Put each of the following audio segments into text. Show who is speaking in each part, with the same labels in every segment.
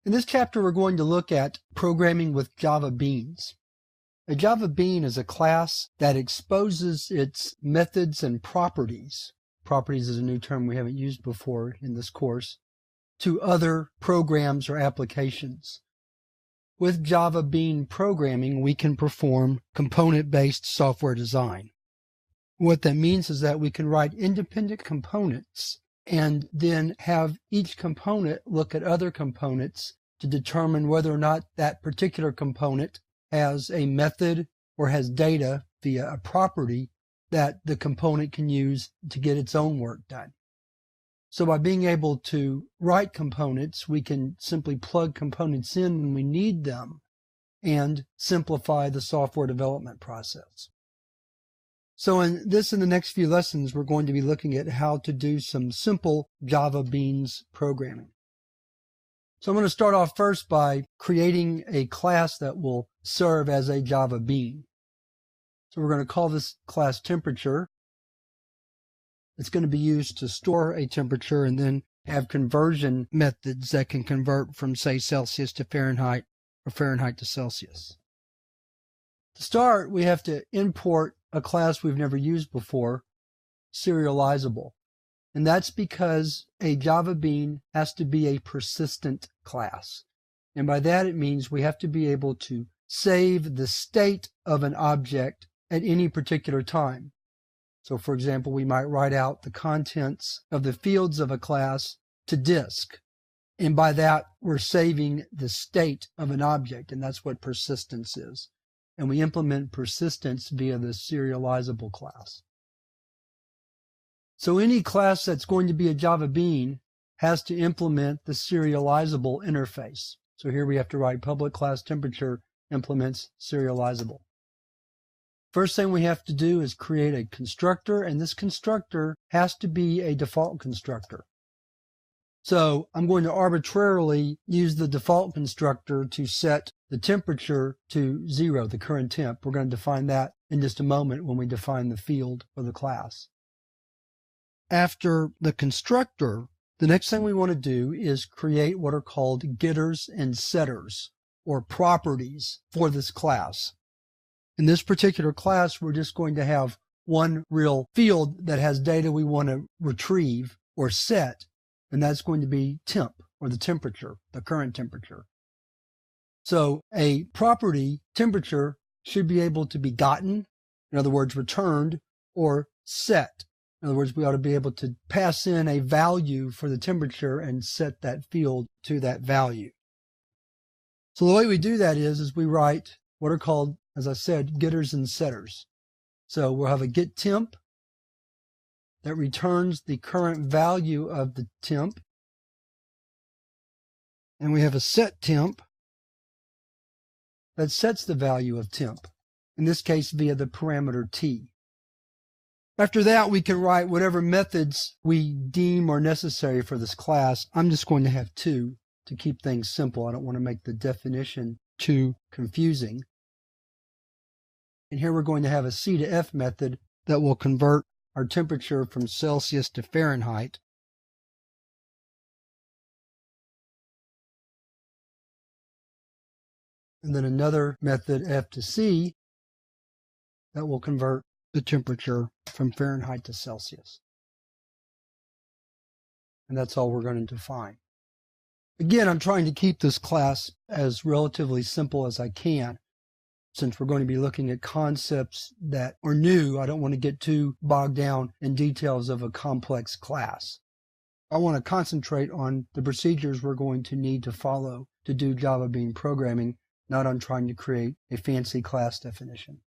Speaker 1: In this chapter, we're going to look at programming with JavaBeans. A JavaBean is a class that exposes its methods and properties. Properties is a new term we haven't used before in this course, to other programs or applications. With JavaBean programming, we can perform component-based software design. What that means is that we can write independent components and then have each component look at other components to determine whether or not that particular component has a method or has data via a property that the component can use to get its own work done. So by being able to write components, we can simply plug components in when we need them and simplify the software development process. So in the next few lessons, we're going to be looking at how to do some simple JavaBeans programming. So I'm going to start off first by creating a class that will serve as a JavaBean. So we're going to call this class temperature. It's going to be used to store a temperature and then have conversion methods that can convert from, say, Celsius to Fahrenheit or Fahrenheit to Celsius. To start, we have to import a class we've never used before, serializable. And that's because a JavaBean has to be a persistent class. And by that it means we have to be able to save the state of an object at any particular time. So for example, we might write out the contents of the fields of a class to disk. And by that, we're saving the state of an object, and that's what persistence is. And we implement persistence via the serializable class. So any class that's going to be a JavaBean has to implement the serializable interface. So here we have to write public class temperature implements serializable. First thing we have to do is create a constructor, and this constructor has to be a default constructor. So I'm going to arbitrarily use the default constructor to set the temperature to 0, the current temp. We're going to define that in just a moment when we define the field for the class. After the constructor, the next thing we want to do is create what are called getters and setters, or properties for this class. In this particular class, we're just going to have one real field that has data we want to retrieve or set, and that's going to be temp, or the temperature, the current temperature. So a property, temperature, should be able to be gotten, in other words, returned, or set. In other words, we ought to be able to pass in a value for the temperature and set that field to that value. So the way we do that is we write what are called, as I said, getters and setters. So we'll have a get temp that returns the current value of the temp. And we have a set temp that sets the value of temp, in this case via the parameter t. After that, we can write whatever methods we deem are necessary for this class. I'm just going to have 2 to keep things simple. I don't want to make the definition too confusing. And here we're going to have a C to F method that will convert our temperature from Celsius to Fahrenheit. And then another method, F to C, that will convert the temperature from Fahrenheit to Celsius. And that's all we're going to define. Again, I'm trying to keep this class as relatively simple as I can. Since we're going to be looking at concepts that are new, I don't want to get too bogged down in details of a complex class. I want to concentrate on the procedures we're going to need to follow to do JavaBean programming, not on trying to create a fancy class definition.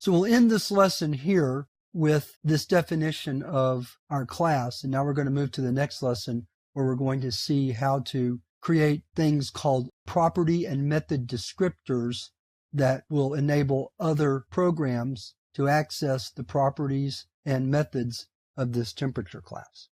Speaker 1: So we'll end this lesson here with this definition of our class, and now we're going to move to the next lesson where we're going to see how to create things called property and method descriptors that will enable other programs to access the properties and methods of this temperature class.